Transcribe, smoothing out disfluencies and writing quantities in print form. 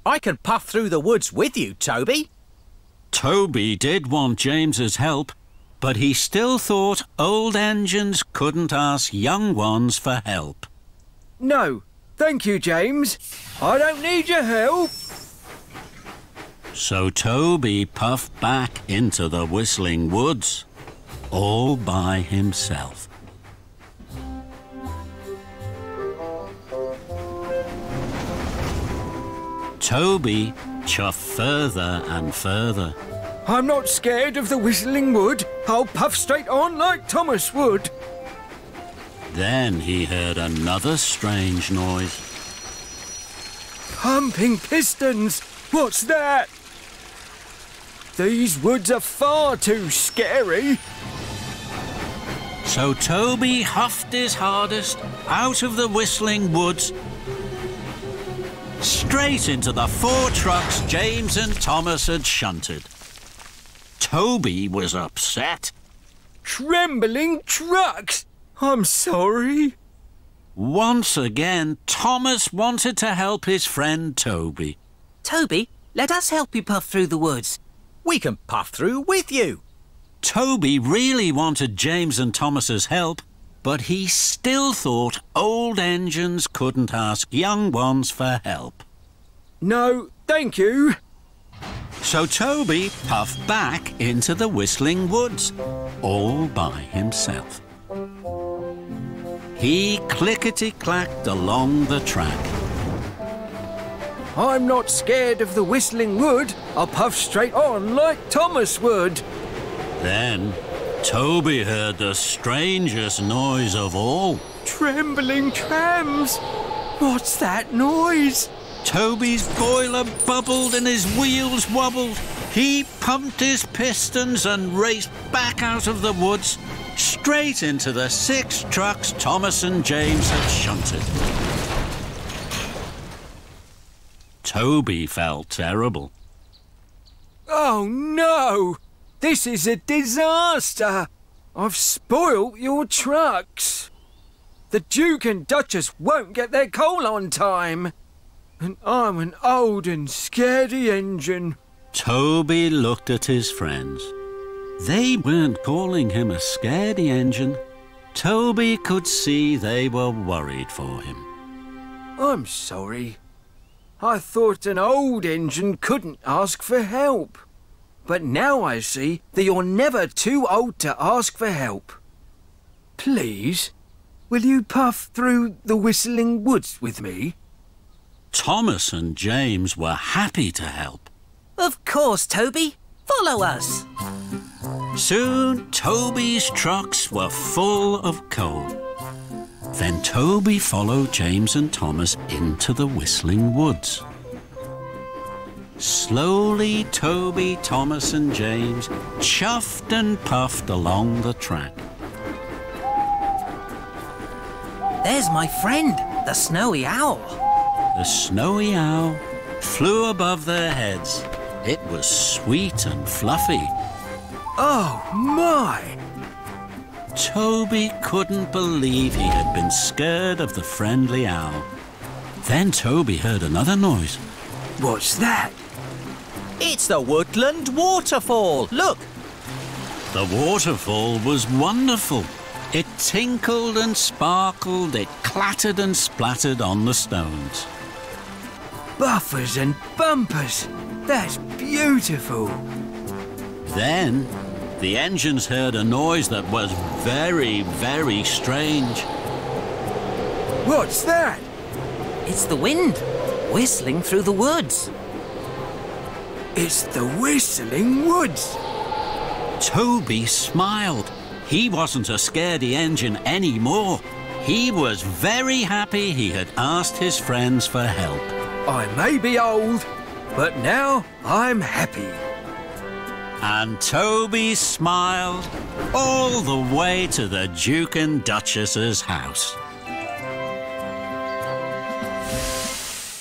I can puff through the woods with you, Toby. Toby did want James's help, but he still thought old engines couldn't ask young ones for help. No, thank you, James. I don't need your help. So Toby puffed back into the Whistling Woods, all by himself. Toby chuffed further and further. I'm not scared of the Whistling Wood. I'll puff straight on like Thomas would. Then he heard another strange noise. Pumping pistons. What's that? These woods are far too scary. So Toby huffed his hardest out of the Whistling Woods, straight into the 4 trucks James and Thomas had shunted. Toby was upset. Trembling trucks! I'm sorry. Once again, Thomas wanted to help his friend Toby. Toby, let us help you puff through the woods. We can puff through with you. Toby really wanted James and Thomas's help, but he still thought old engines couldn't ask young ones for help. No, thank you. So Toby puffed back into the Whistling Woods, all by himself. He clickety-clacked along the track. I'm not scared of the Whistling Wood. I'll puff straight on like Thomas would. Then Toby heard the strangest noise of all. Trembling trams. What's that noise? Toby's boiler bubbled and his wheels wobbled. He pumped his pistons and raced back out of the woods, straight into the 6 trucks Thomas and James had shunted. Toby felt terrible. Oh no! This is a disaster! I've spoilt your trucks. The Duke and Duchess won't get their coal on time. And I'm an old and scaredy engine. Toby looked at his friends. They weren't calling him a scaredy engine. Toby could see they were worried for him. I'm sorry. I thought an old engine couldn't ask for help. But now I see that you're never too old to ask for help. Please, will you puff through the Whistling Woods with me? Thomas and James were happy to help. Of course, Toby. Follow us. Soon, Toby's trucks were full of coal. Then Toby followed James and Thomas into the Whistling Woods. Slowly, Toby, Thomas and James chuffed and puffed along the track. There's my friend, the snowy owl. The snowy owl flew above their heads. It was sweet and fluffy. Oh, my! Toby couldn't believe he had been scared of the friendly owl. Then Toby heard another noise. What's that? It's the woodland waterfall. Look. The waterfall was wonderful. It tinkled and sparkled. It clattered and splattered on the stones. Buffers and bumpers. That's beautiful. Then the engines heard a noise that was very, very strange. What's that? It's the wind, whistling through the woods. It's the Whistling Woods. Toby smiled. He wasn't a scaredy engine anymore. He was very happy he had asked his friends for help. I may be old, but now I'm happy. And Toby smiled all the way to the Duke and Duchess's house.